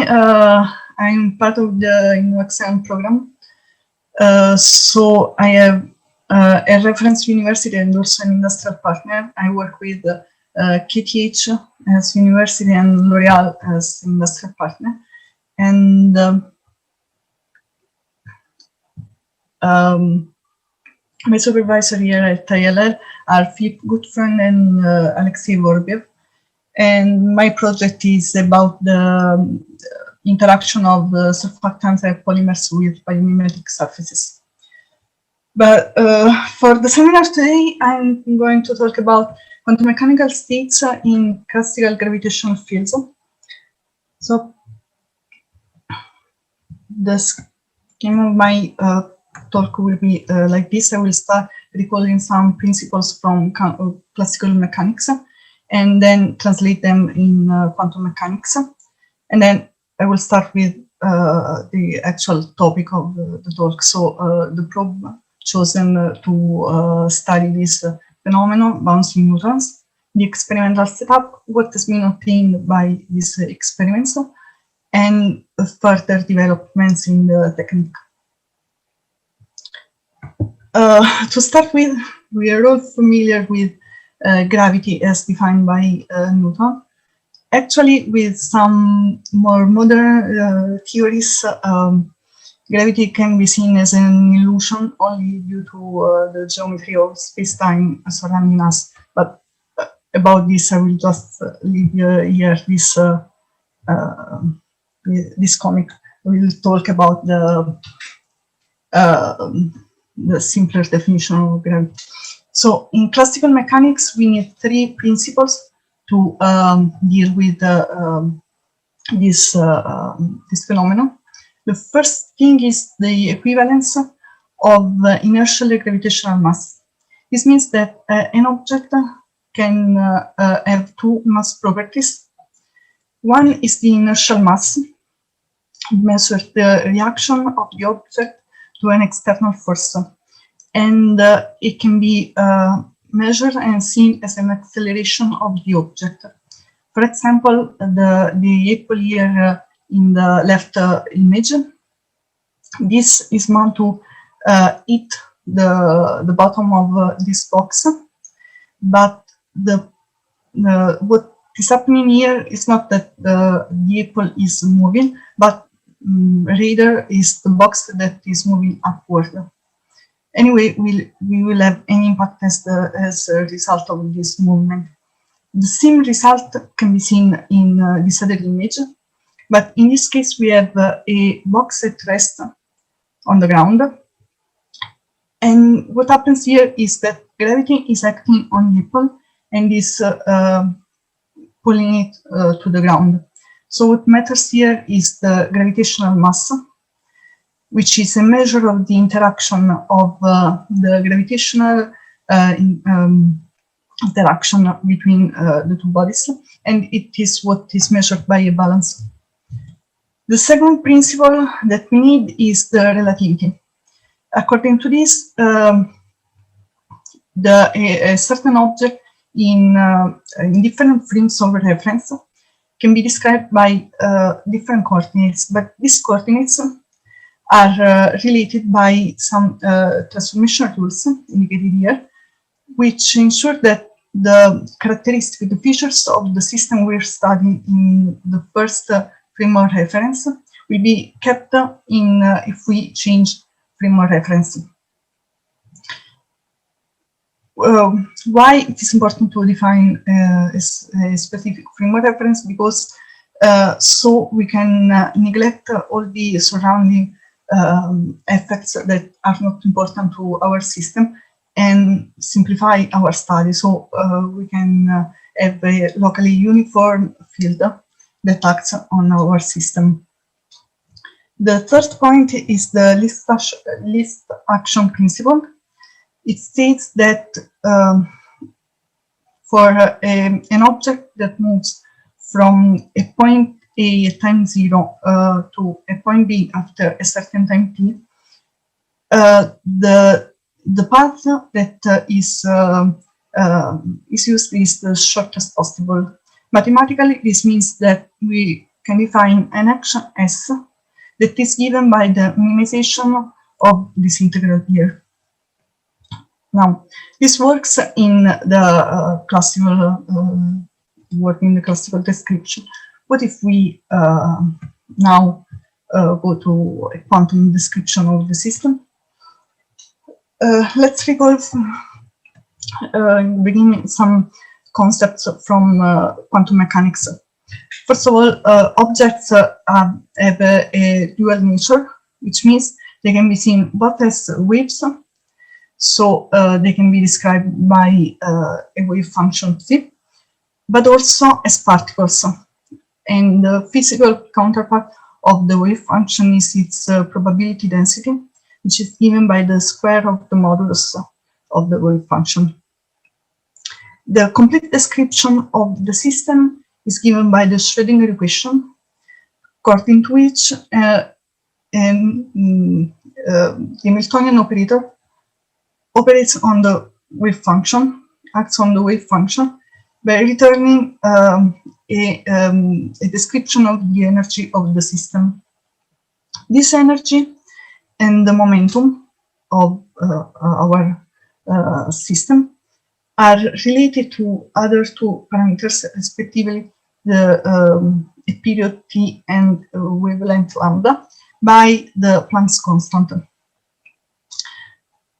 me, I'm part of the InnoXM program. So I have a reference university and also an industrial partner. I work with KTH as university and L'Oreal as industrial partner. And my supervisor here at ILL are Philip Gutfriend and Alexei Vorbiev. And my project is about the interaction of surfactants and polymers with biomimetic surfaces. But for the seminar today, I'm going to talk about quantum mechanical states in classical gravitational fields. So the scheme of my talk will be like this. I will start recalling some principles from classical mechanics and then translate them in quantum mechanics. And then I will start with the actual topic of the talk. So the probe chosen to study this phenomenon, bouncing neutrons, the experimental setup, what has been obtained by these experiments, and further developments in the technique. To start with, we are all familiar with gravity as defined by Newton. Actually, with some more modern theories, gravity can be seen as an illusion only due to the geometry of space-time surrounding us. But about this, I will just leave here this comic. We will talk about the simpler definition of gravity. So in classical mechanics, we need three principles to deal with this phenomenon. The first thing is the equivalence of inertial gravitational mass. This means that an object can have two mass properties. One is the inertial mass. It measures the reaction of the object to an external force. And it can be measured and seen as an acceleration of the object. For example, the apple here in the left image, this is meant to hit the bottom of this box, but what is happening here is not that the apple is moving, but rather is the box that is moving upward. Anyway, we will have an impact as a result of this movement. The same result can be seen in this other image, but in this case we have a box at rest on the ground. And what happens here is that gravity is acting on the apple and is pulling it to the ground. So what matters here is the gravitational mass, which is a measure of the interaction of the gravitational interaction between the two bodies, and it is what is measured by a balance. The second principle that we need is the relativity. According to this, a certain object in different frames of reference can be described by different coordinates, but these coordinates are related by some transformation rules indicated here, which ensure that the characteristics, the features of the system we're studying in the first frame of reference will be kept in if we change frame of reference. Why it is important to define a specific frame of reference? Because so we can neglect all the surrounding effects that are not important to our system and simplify our study. So we can have a locally uniform field that acts on our system. The third point is the least action principle. It states that for an object that moves from a point A at time 0 to a point B after a certain time t, the path that is used is the shortest possible. Mathematically, this means that we can define an action S that is given by the minimization of this integral here. Now, this works in the classical description. What if we now go to a quantum description of the system? Let's recall in the beginning some concepts from quantum mechanics. First of all, objects have a dual nature, which means they can be seen both as waves, so they can be described by a wave function phi, but also as particles. And the physical counterpart of the wave function is its probability density, which is given by the square of the modulus of the wave function. The complete description of the system is given by the Schrödinger equation, according to which the Hamiltonian operator operates on the wave function, acts on the wave function, by returning a description of the energy of the system. This energy and the momentum of our system are related to other two parameters, respectively the period t and wavelength lambda, by the Planck's constant.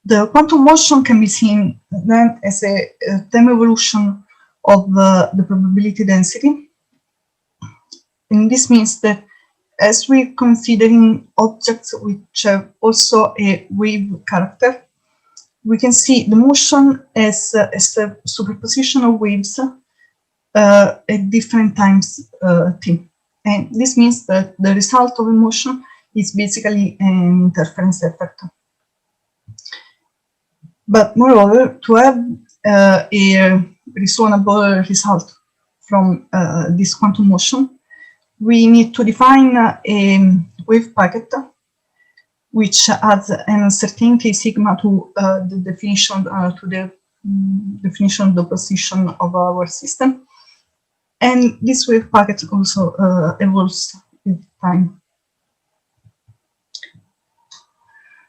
The quantum motion can be seen then as a time evolution of the probability density. And this means that as we're considering objects which have also a wave character, we can see the motion as a superposition of waves at different times t. And this means that the result of a motion is basically an interference effect. But moreover, to have a reasonable result from this quantum motion, we need to define a wave packet which adds an uncertainty sigma to the definition of the position of our system, and this wave packet also evolves with time.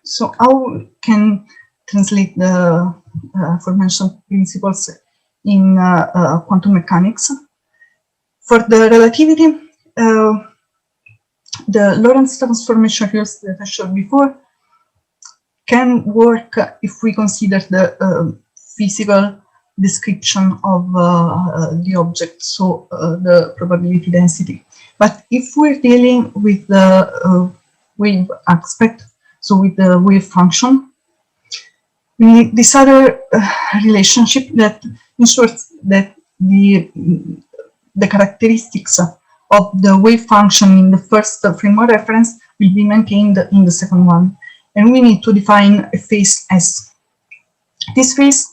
So how can translate the aforementioned principles in quantum mechanics? For the relativity, the Lorentz transformation rules that I showed before can work if we consider the physical description of the object, so the probability density. But if we're dealing with the wave aspect, so with the wave function, we need this other relationship that ensures that the characteristics of the wave function in the first frame of reference will be maintained in the second one. And we need to define a phase S. This phase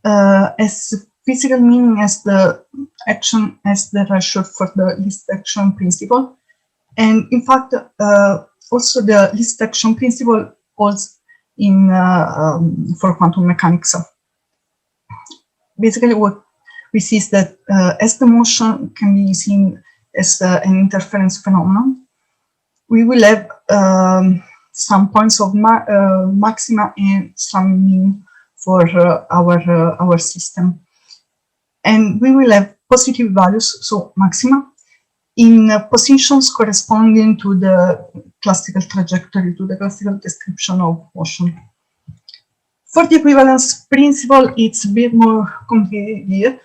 has physical meaning as the action as that I showed for the least action principle. And in fact, also the least action principle holds in for quantum mechanics. Basically, what we see is that as the motion can be seen as an interference phenomenon, we will have some points of maxima and some mean for our system, and we will have positive values, so maxima, in positions corresponding to the classical trajectory, to the classical description of motion. For the equivalence principle, it's a bit more complicated here,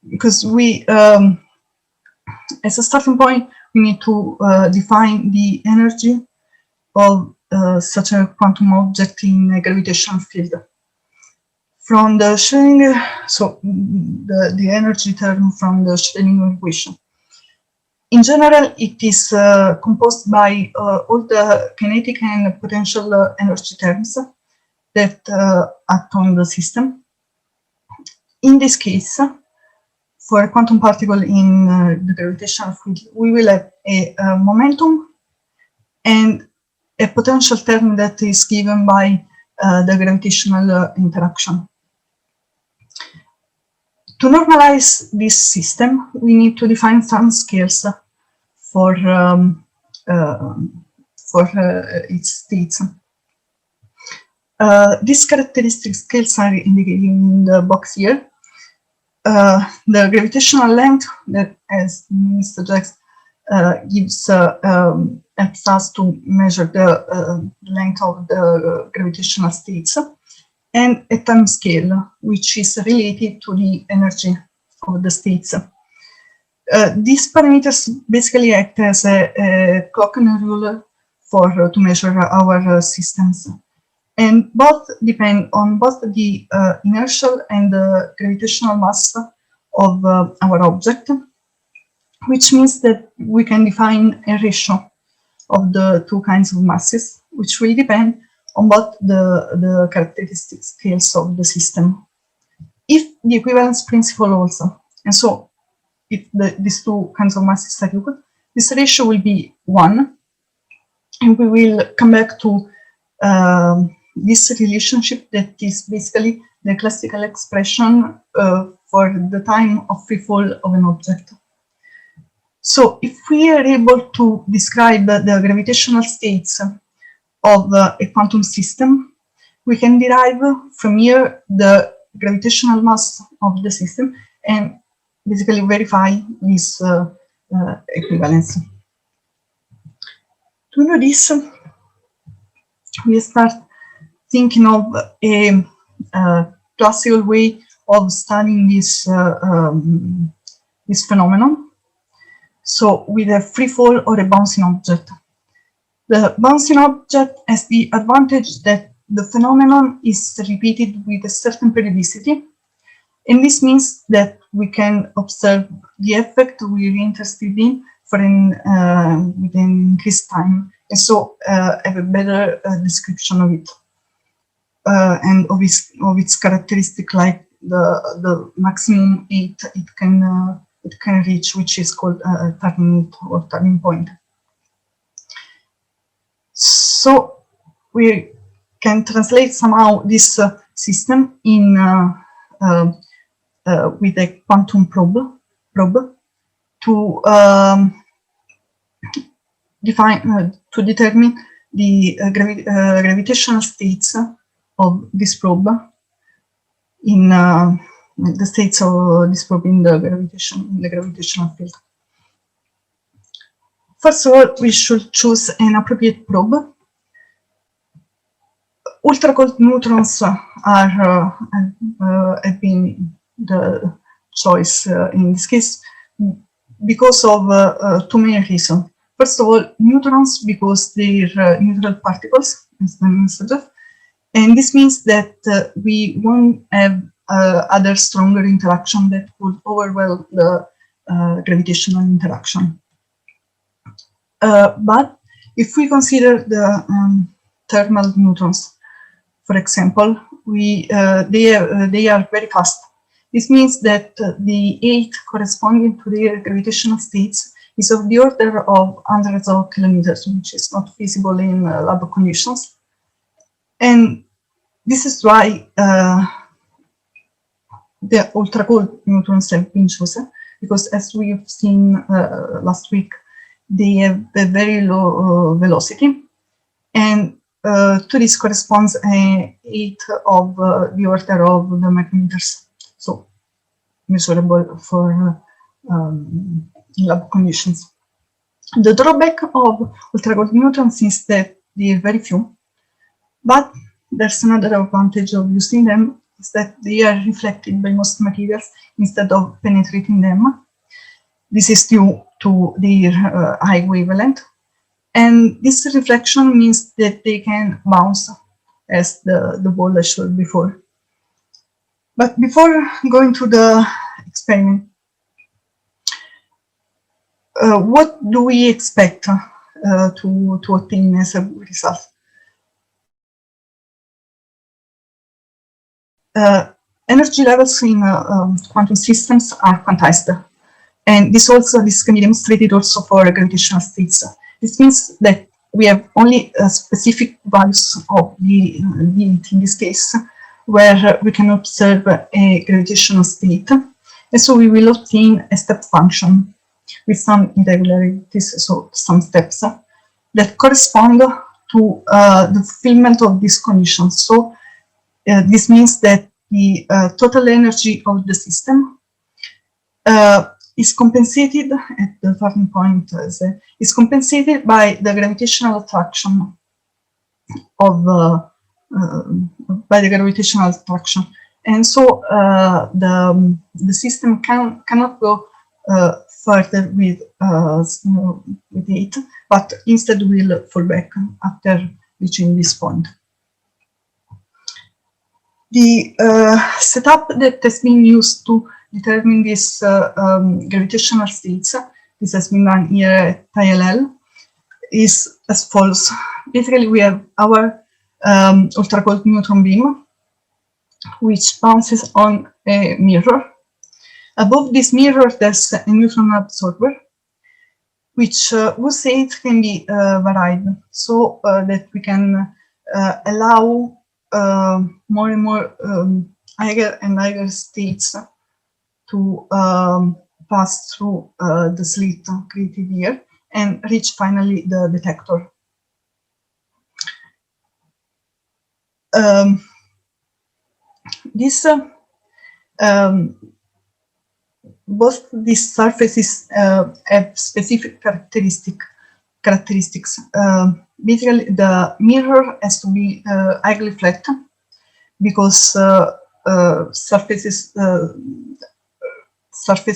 because we, as a starting point, we need to define the energy of such a quantum object in a gravitational field. From the Schrödinger, so the energy term from the Schrödinger equation. In general, it is composed by all the kinetic and potential energy terms that act on the system. In this case, for a quantum particle in the gravitational field, we will have a momentum and a potential term that is given by the gravitational interaction. To normalize this system, we need to define some scales for its states. These characteristic scales are indicated in the box here. The gravitational length, that, as it suggests, helps us to measure the length of the gravitational states, and a time scale, which is related to the energy of the states. These parameters basically act as a clock and a ruler to measure our systems, and both depend on both the inertial and the gravitational mass of our object, which means that we can define a ratio of the two kinds of masses, which will depend on both the characteristic scales of the system. If the equivalence principle also, and so if these two kinds of masses are equal, this ratio will be 1, and we will come back to this relationship that is basically the classical expression for the time of free fall of an object. So if we are able to describe the gravitational states of a quantum system, we can derive from here the gravitational mass of the system and basically verify this equivalence. To do this, we start thinking of a classical way of studying this phenomenon. So with a free fall or a bouncing object. The bouncing object has the advantage that the phenomenon is repeated with a certain periodicity, and this means that we can observe the effect we're interested in for with an increased time, and so have a better description of it and of its characteristic, like the maximum it can reach, which is called turning point. So we can translate somehow this system in with a quantum probe to determine the gravitational states of this probe in the states of this probe in the gravitational field. First of all, we should choose an appropriate probe. Ultra-cold neutrons have been the choice in this case because of two main reasons. First of all, neutrons, because they're neutral particles, as the name suggests, and this means that we won't have other stronger interaction that would overwhelm the gravitational interaction. But if we consider the thermal neutrons, for example, they are very fast. This means that the age corresponding to their gravitational states is of the order of hundreds of kilometers, which is not feasible in lab conditions. And this is why the ultra-cold neutrons have been chosen, because as we have seen last week, they have a very low velocity, and to this corresponds a age of the order of the micrometers, so measurable for lab conditions. The drawback of ultra-cold neutrons is that they are very few, but there's another advantage of using them, is that they are reflected by most materials instead of penetrating them. This is due to their high wavelength, and this reflection means that they can bounce, as the ball I showed before. But before going to the experiment, what do we expect to obtain as a result? Energy levels in quantum systems are quantized, and this can be demonstrated also for gravitational states. This means that we have only specific values of the in this case, where we can observe a gravitational state, and so we will obtain a step function. with some irregularities, so some steps that correspond to the fulfillment of these conditions. So this means that the total energy of the system is compensated at the turning point, is compensated by the gravitational attraction of and so the system cannot go further with it, but instead will fall back after reaching this point. The setup that has been used to determine these gravitational states, this has been done here at ILL, is as follows. Basically, we have our ultra-cold neutron beam, which bounces on a mirror. Above this mirror, there's a neutron absorber, which whose state can be varied, so that we can allow more and more higher and higher states to pass through the slit created here and reach finally the detector. Both these surfaces have specific characteristics. Basically, the mirror has to be highly flat because surface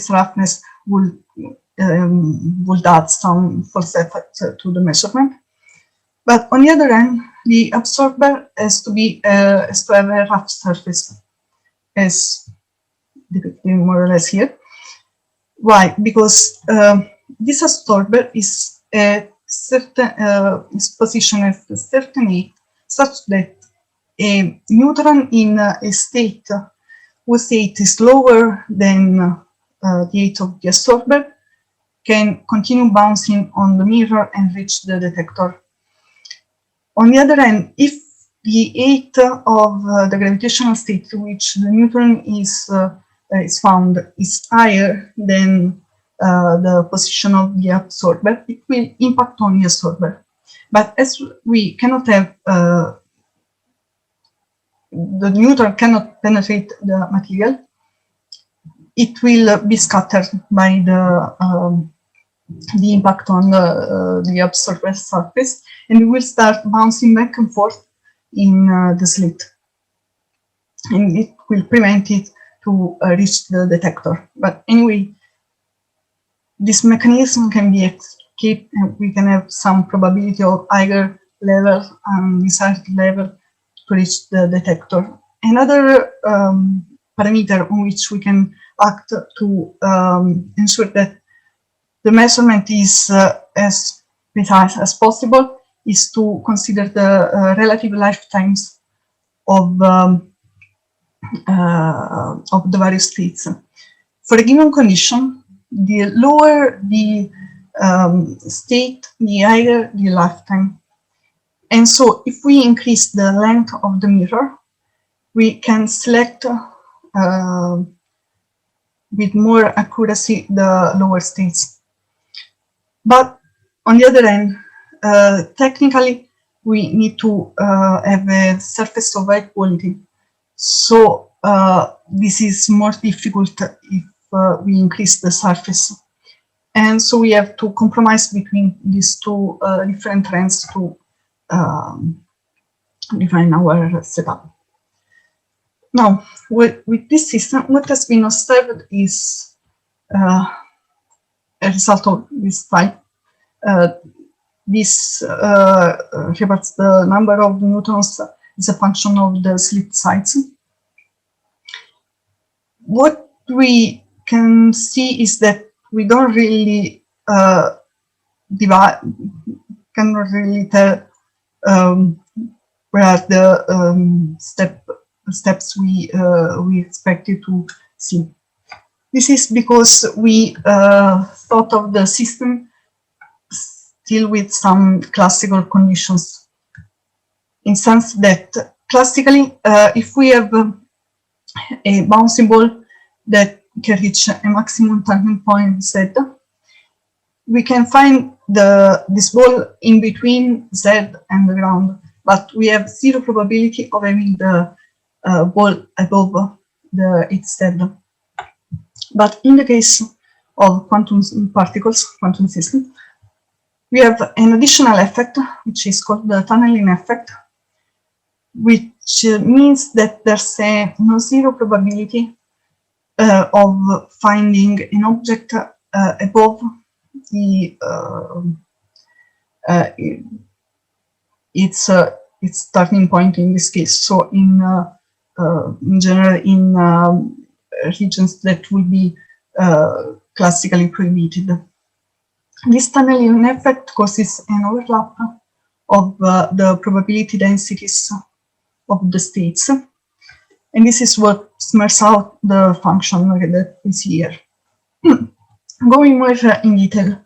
roughness would add some force effect to the measurement. But on the other hand, the absorber has to have a rough surface, as depicted more or less here. Why? Because this absorber is positioned at a certain height, such that a neutron in a state whose state is lower than the height of the absorber can continue bouncing on the mirror and reach the detector. On the other hand, if the height of the gravitational state to which the neutron is found is higher than the position of the absorber, it will impact on the absorber. But as we cannot have, the neutron cannot penetrate the material, it will be scattered by the impact on the absorber surface, and it will start bouncing back and forth in the slit. And it will prevent it to reach the detector. But anyway, this mechanism can be escaped, and we can have some probability of higher level and desired level to reach the detector. Another parameter on which we can act to ensure that the measurement is as precise as possible is to consider the relative lifetimes of the various states. For a given condition, the lower the state, the higher the lifetime. And so if we increase the length of the mirror, we can select with more accuracy the lower states. But on the other hand, technically, we need to have a surface of high quality. So this is more difficult if we increase the surface. And so we have to compromise between these two different trends to define our setup. Now, with this system, what has been observed is a result of this type. This represents the number of neutrons as a function of the slit size. What we can see is that we don't really cannot really tell where the steps we expected to see. This is because we thought of the system still with some classical conditions, in sense that classically, if we have a bouncing ball that can reach a maximum turning point Z, we can find this ball in between Z and the ground, but we have zero probability of having the ball above the HZ. But in the case of quantum particles, quantum system, we have an additional effect, which is called the tunneling effect, which means that there's a non-zero probability of finding an object above the its starting point in this case. So in general, in regions that will be classically prohibited. This tunneling effect causes an overlap of the probability densities of the states, and this is what smears out the function that we see here. Going more in detail,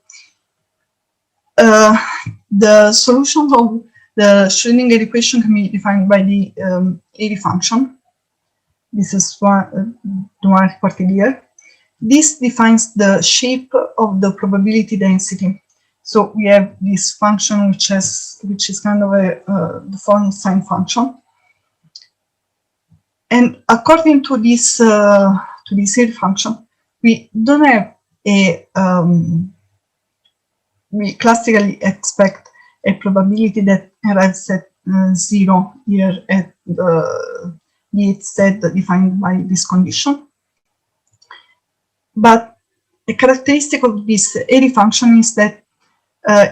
the solution of the Schrödinger equation can be defined by the Airy function. This is the one reported here. This defines the shape of the probability density. So we have this function which is kind of the form sine function. And according to this Airy function, we don't have a we classically expect a probability that arrives at 0 here at the HZ defined by this condition. But a characteristic of this Airy function is that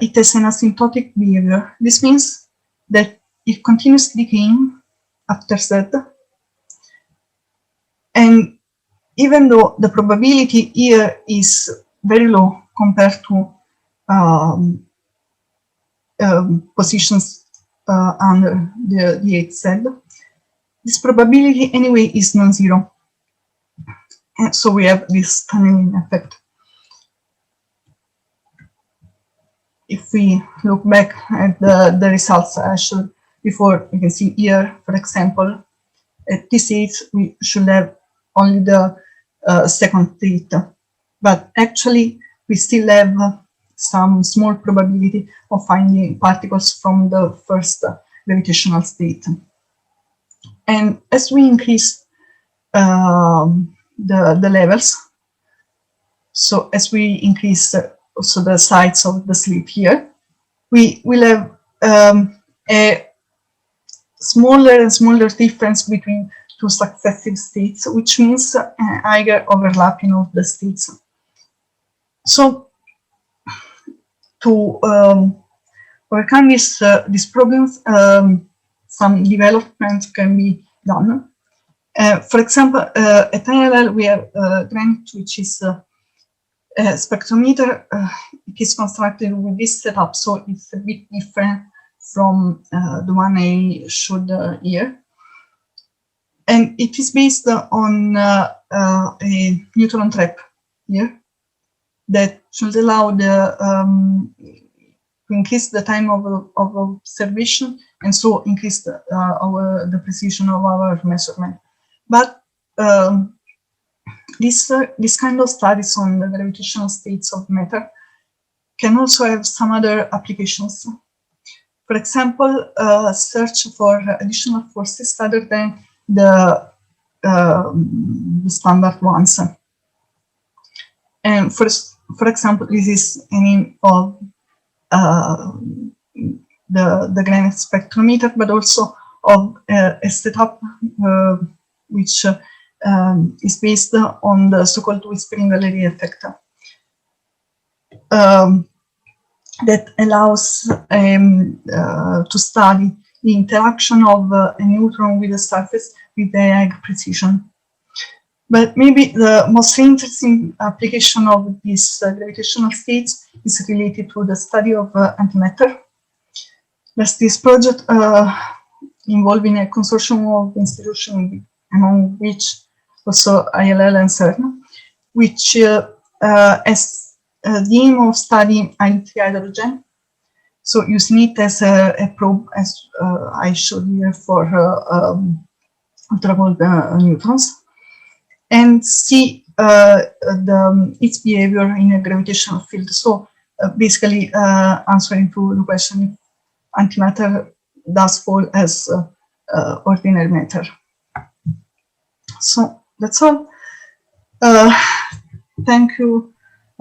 it has an asymptotic behavior. This means that it continues decaying after Z. And even though the probability here is very low compared to positions under the HZ, this probability anyway is non-zero. And so we have this tunneling effect. If we look back at the results I showed before, you can see here, for example, at this stage we should have only the second state, but actually we still have some small probability of finding particles from the first gravitational state. And as we increase the levels, so as we increase also the size of the slit here, we will have a smaller and smaller difference between two successive states, which means a higher overlapping of the states. So to overcome these problems, some development can be done. For example, at NLL we have GRANIT, which is a spectrometer. It is constructed with this setup, so it's a bit different from the one I showed here. And it is based on a neutron trap here that should allow to increase the time of observation, and so increase the precision of our measurement. But this kind of studies on the gravitational states of matter can also have some other applications. For example, search for additional forces other than the standard ones. And for example, this is any of the GRANIT spectrometer, but also of a setup which is based on the so-called whispering gallery effect. That allows to study the interaction of a neutron with a surface with a high precision. But maybe the most interesting application of these gravitational states is related to the study of antimatter. There's this project involving a consortium of institutions, among which also ILL and CERN, which has the aim of studying hydrogen. So using it as a probe, as I showed here for ultra-cold neutrons, and see its behavior in a gravitational field. So basically answering to the question if antimatter does fall as ordinary matter. So that's all. Thank you.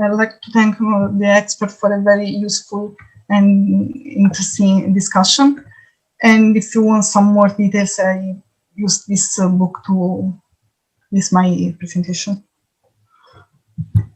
I'd like to thank the expert for a very useful and interesting discussion. And if you want some more details, I used this book to this my presentation.